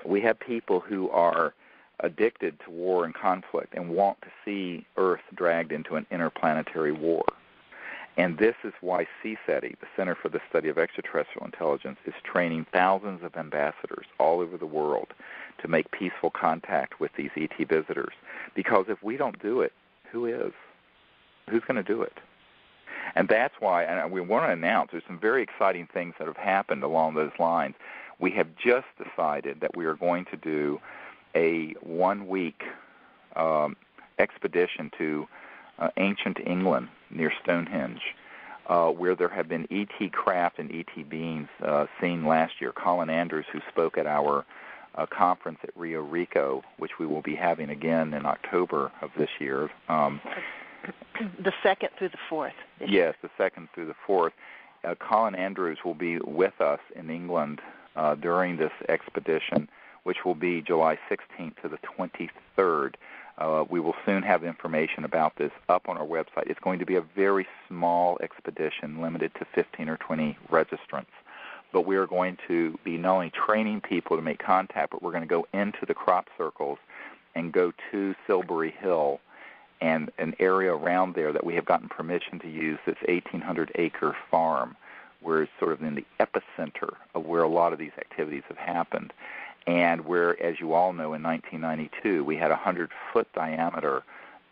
We have people who are addicted to war and conflict and want to see Earth dragged into an interplanetary war. And this is why CSETI, the Center for the Study of Extraterrestrial Intelligence, is training thousands of ambassadors all over the world to make peaceful contact with these ET visitors. Because if we don't do it, who is? Who's going to do it? And that's why, and we want to announce, there's some very exciting things that have happened along those lines. We have just decided that we are going to do a one-week expedition to ancient England near Stonehenge, where there have been ET craft and ET beings seen last year. Colin Andrews, who spoke at our conference at Rio Rico, which we will be having again in October of this year. The 2nd through the 4th. Yes, the 2nd through the 4th. Colin Andrews will be with us in England during this expedition, which will be July 16th to the 23rd. We will soon have information about this up on our website. It's going to be a very small expedition, limited to 15 or 20 registrants. But we are going to be not only training people to make contact, but we're going to go into the crop circles and go to Silbury Hill and an area around there that we have gotten permission to use, this 1,800-acre farm, where it's sort of in the epicenter of where a lot of these activities have happened. And where, as you all know, in 1992, we had a 100-foot diameter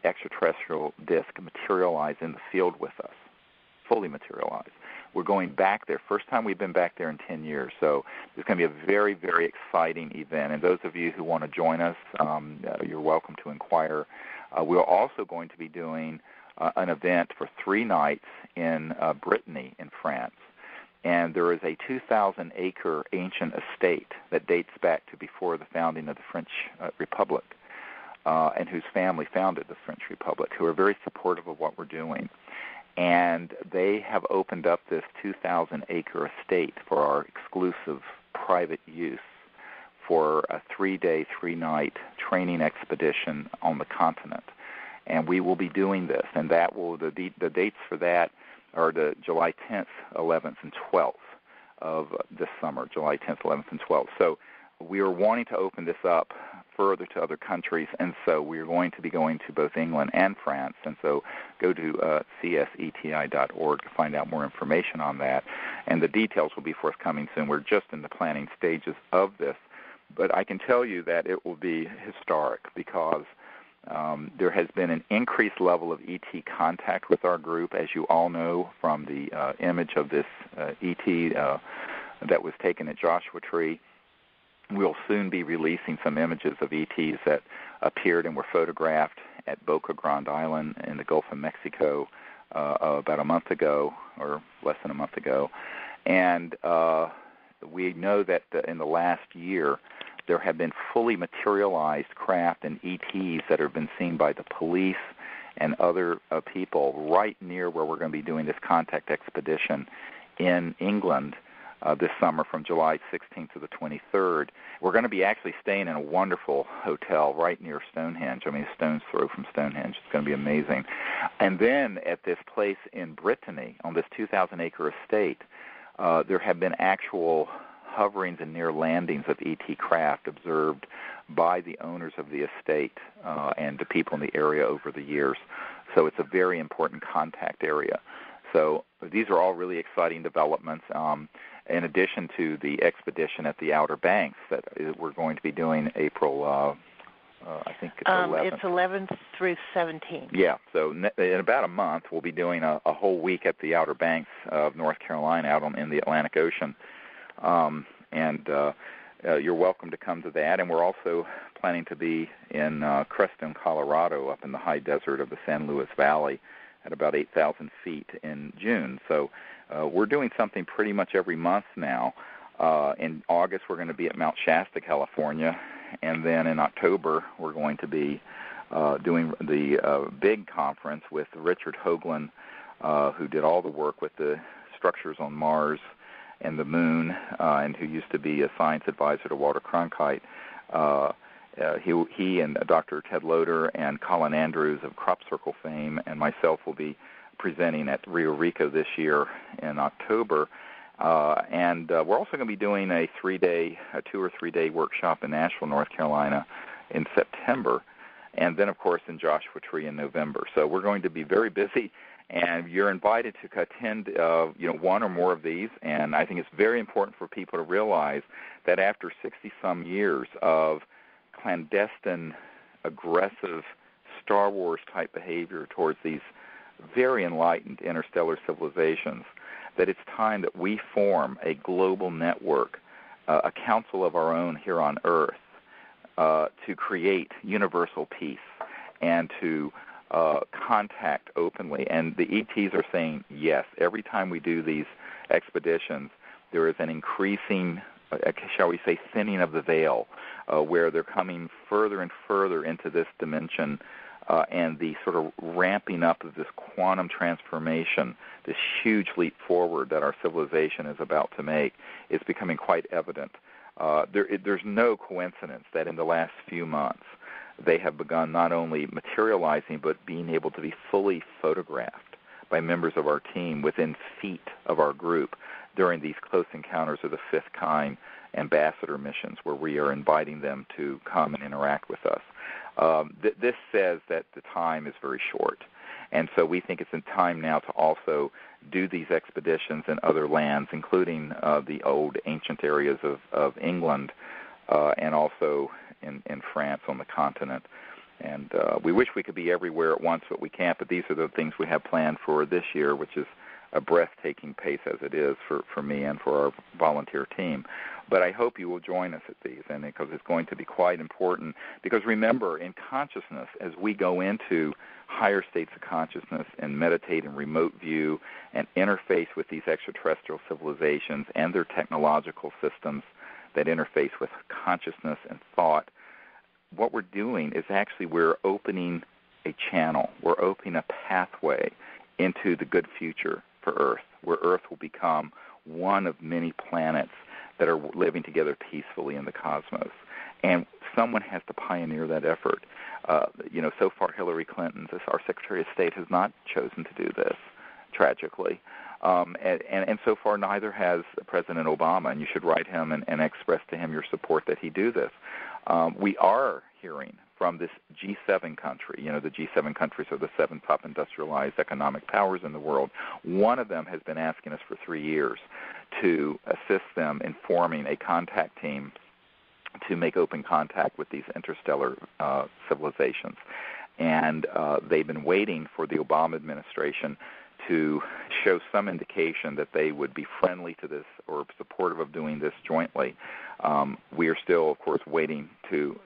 extraterrestrial disk materialize in the field with us, fully materialized. We're going back there. First time we've been back there in 10 years. So it's going to be a very, very exciting event. And those of you who want to join us, you're welcome to inquire. We're also going to be doing an event for 3 nights in Brittany in France. And there is a 2,000-acre ancient estate that dates back to before the founding of the French Republic, and whose family founded the French Republic, who are very supportive of what we're doing. And they have opened up this 2,000-acre estate for our exclusive private use for a 3-day, 3-night training expedition on the continent. And we will be doing this, and that will the dates for that are the July 10th, 11th, and 12th of this summer, July 10th, 11th, and 12th. So we are wanting to open this up further to other countries, and so we are going to be going to both England and France. And so go to cseti.org to find out more information on that. And the details will be forthcoming soon. We're just in the planning stages of this. But I can tell you that it will be historic because there has been an increased level of ET contact with our group, as you all know from the image of this ET that was taken at Joshua Tree. We'll soon be releasing some images of ETs that appeared and were photographed at Boca Grande Island in the Gulf of Mexico about a month ago, or less than a month ago. And we know that in the last year, there have been fully materialized craft and ETs that have been seen by the police and other people right near where we're going to be doing this contact expedition in England this summer from July 16th to the 23rd. We're going to be actually staying in a wonderful hotel right near Stonehenge. I mean, a stone's throw from Stonehenge. It's going to be amazing. And then at this place in Brittany, on this 2,000-acre estate, there have been actual hoverings and near landings of ET craft observed by the owners of the estate and the people in the area over the years. So it's a very important contact area. So these are all really exciting developments. In addition to the expedition at the Outer Banks that we're going to be doing April, I think it's 11th. It's 11th through 17th. Yeah, so in about a month we'll be doing a whole week at the Outer Banks of North Carolina out in the Atlantic Ocean. and you're welcome to come to that. And we're also planning to be in Creston, Colorado, up in the high desert of the San Luis Valley at about 8,000 feet in June. So we're doing something pretty much every month now. In August, we're going to be at Mount Shasta, California, and then in October, we're going to be doing the big conference with Richard Hoagland, who did all the work with the structures on Mars and the Moon, and who used to be a science advisor to Walter Cronkite. He and Dr. Ted Loder and Colin Andrews of Crop Circle fame and myself will be presenting at Rio Rico this year in October. And we're also going to be doing a 2 or 3 day workshop in Nashville, North Carolina in September, and then, of course, in Joshua Tree in November. So we're going to be very busy, and you're invited to attend one or more of these. And I think it's very important for people to realize that after 60-some years of clandestine, aggressive Star Wars-type behavior towards these very enlightened interstellar civilizations, that it's time that we form a global network, a council of our own here on Earth, to create universal peace and to contact openly. And the ETs are saying yes. Every time we do these expeditions, there is an increasing, shall we say, thinning of the veil, where they're coming further and further into this dimension, and the sort of ramping up of this quantum transformation, this huge leap forward that our civilization is about to make, is becoming quite evident. There's no coincidence that in the last few months they have begun not only materializing but being able to be fully photographed by members of our team within feet of our group during these close encounters of the fifth kind ambassador missions, where we are inviting them to come and interact with us. This says that the time is very short, and so we think it's in time now to also do these expeditions in other lands, including the old ancient areas of England and also in France on the continent. And we wish we could be everywhere at once, but we can't. But these are the things we have planned for this year, which is a breathtaking pace as it is for me and for our volunteer team. But I hope you will join us at these, and because it's going to be quite important. Because remember, in consciousness, as we go into higher states of consciousness and meditate in remote view and interface with these extraterrestrial civilizations and their technological systems that interface with consciousness and thought, what we're doing is actually we're opening a channel. We're opening a pathway into the good future for Earth, where Earth will become one of many planets that are living together peacefully in the cosmos. And someone has to pioneer that effort. So far Hillary Clinton, our Secretary of State, has not chosen to do this, tragically. And so far neither has President Obama, and you should write him and express to him your support that he do this. We are hearing from this G7 country. The G7 countries are the 7 top industrialized economic powers in the world. One of them has been asking us for 3 years to assist them in forming a contact team to make open contact with these interstellar civilizations. And they've been waiting for the Obama administration to show some indication that they would be friendly to this or supportive of doing this jointly. We are still, of course, waiting to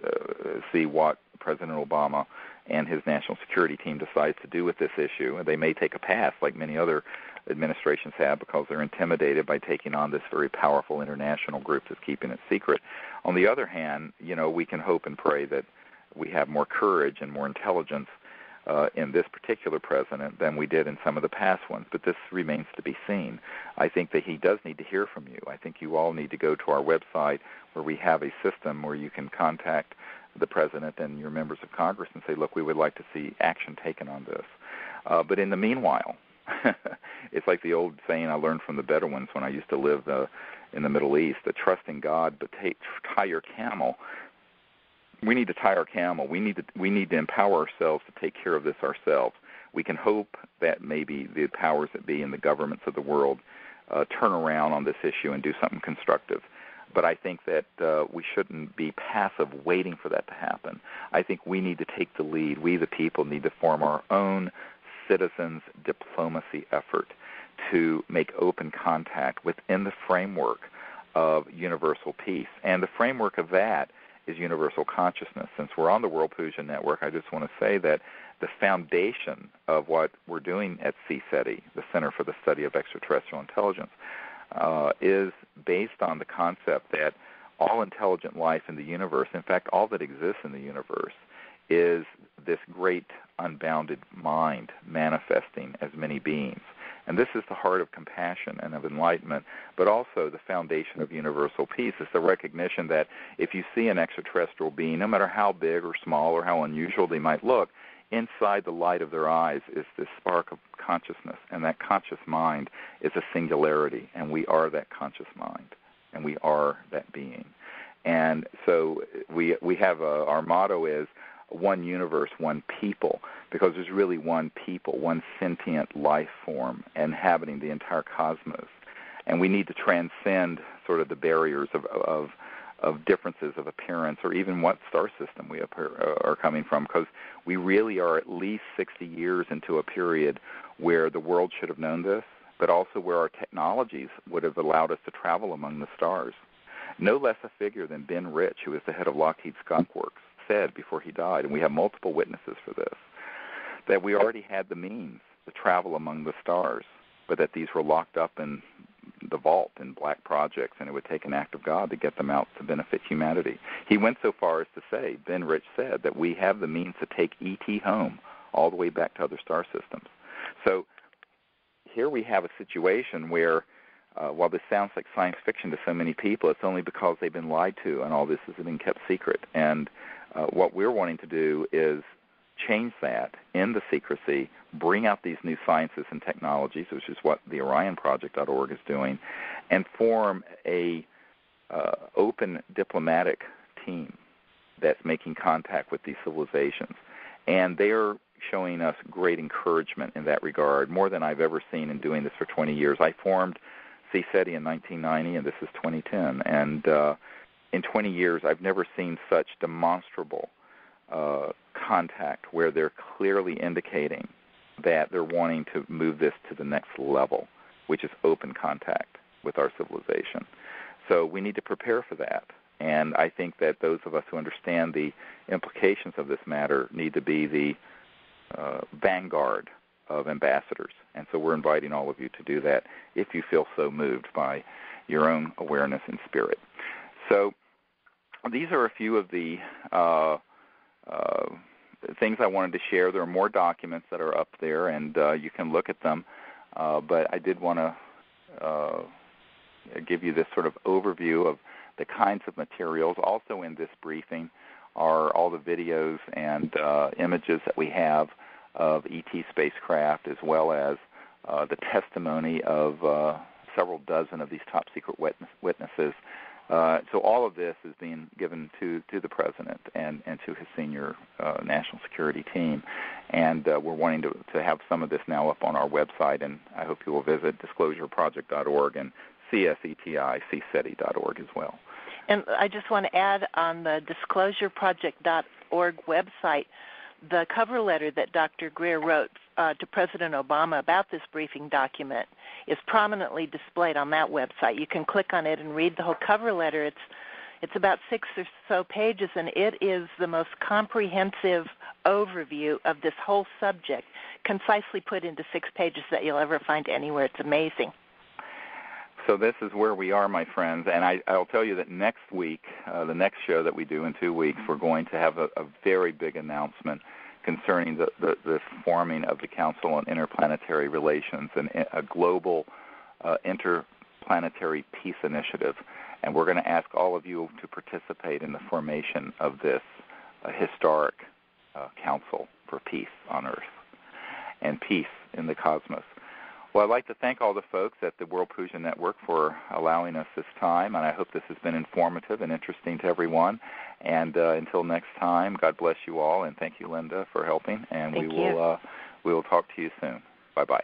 see what President Obama and his national security team decides to do with this issue. They may take a pass, like many other administrations have, because they're intimidated by taking on this very powerful international group that's keeping it secret. On the other hand, we can hope and pray that we have more courage and more intelligence in this particular president than we did in some of the past ones, but this remains to be seen. I think that he does need to hear from you. I think you all need to go to our website where we have a system where you can contact the president and your members of Congress and say, look, we would like to see action taken on this. But in the meanwhile, it's like the old saying I learned from the Bedouins when I used to live in the Middle East, that trust in God, but tie your camel. We need to tie our camel. We need to empower ourselves to take care of this ourselves. We can hope that maybe the powers that be in the governments of the world turn around on this issue and do something constructive. But I think that we shouldn't be passive waiting for that to happen. I think we need to take the lead. We, the people, need to form our own citizens' diplomacy effort to make open contact within the framework of universal peace. And the framework of that is universal consciousness. Since we're on the World Puja Network, I just want to say that the foundation of what we're doing at CSETI, the Center for the Study of Extraterrestrial Intelligence, is based on the concept that all intelligent life in the universe, in fact, all that exists in the universe, is this great unbounded mind manifesting as many beings. And this is the heart of compassion and of enlightenment, but also the foundation of universal peace. It's the recognition that if you see an extraterrestrial being, no matter how big or small or how unusual they might look, inside the light of their eyes is this spark of consciousness, and that conscious mind is a singularity, and we are that conscious mind, and we are that being. And so we have our motto is one universe, one people, because there's really one people, one sentient life form inhabiting the entire cosmos. And we need to transcend sort of the barriers of differences of appearance or even what star system we are coming from, because we really are at least 60 years into a period where the world should have known this, but also where our technologies would have allowed us to travel among the stars. No less a figure than Ben Rich, who is the head of Lockheed Skunk Works, said before he died, and we have multiple witnesses for this, that we already had the means to travel among the stars, but that these were locked up in the vault in black projects, and it would take an act of God to get them out to benefit humanity. He went so far as to say, Ben Rich said, that we have the means to take E.T. home all the way back to other star systems. So here we have a situation where while this sounds like science fiction to so many people, it's only because they've been lied to and all this has been kept secret. And what we're wanting to do is change that in the secrecy, bring out these new sciences and technologies, which is what the OrionProject.org is doing, and form a open diplomatic team that's making contact with these civilizations. And they're showing us great encouragement in that regard, more than I've ever seen in doing this for 20 years. I formed CSETI in 1990, and this is 2010. And in 20 years, I've never seen such demonstrable contact where they're clearly indicating that they're wanting to move this to the next level, which is open contact with our civilization. So we need to prepare for that. And I think that those of us who understand the implications of this matter need to be the vanguard of ambassadors. And so we're inviting all of you to do that if you feel so moved by your own awareness and spirit. So these are a few of the things I wanted to share. There are more documents that are up there, and you can look at them. But I did want to give you this sort of overview of the kinds of materials. Also in this briefing are all the videos and images that we have of ET spacecraft, as well as the testimony of several dozen of these top-secret witnesses. So all of this is being given to the President and to his senior national security team. And we're wanting to have some of this now up on our website, and I hope you will visit disclosureproject.org and CSETI.org as well. And I just want to add on the disclosureproject.org website, the cover letter that Dr. Greer wrote to President Obama about this briefing document is prominently displayed on that website. You can click on it and read the whole cover letter. It's about 6 or so pages, and it is the most comprehensive overview of this whole subject, concisely put into 6 pages that you'll ever find anywhere. It's amazing. So this is where we are, my friends, and I'll tell you that next week, the next show that we do in 2 weeks, we're going to have a very big announcement concerning the forming of the Council on Interplanetary Relations and a global interplanetary peace initiative. And we're going to ask all of you to participate in the formation of this historic council for peace on Earth and peace in the cosmos. Well, I'd like to thank all the folks at the World Puja Network for allowing us this time, and I hope this has been informative and interesting to everyone. And until next time, God bless you all, and thank you, Linda, for helping. And we will talk to you soon. Bye-bye.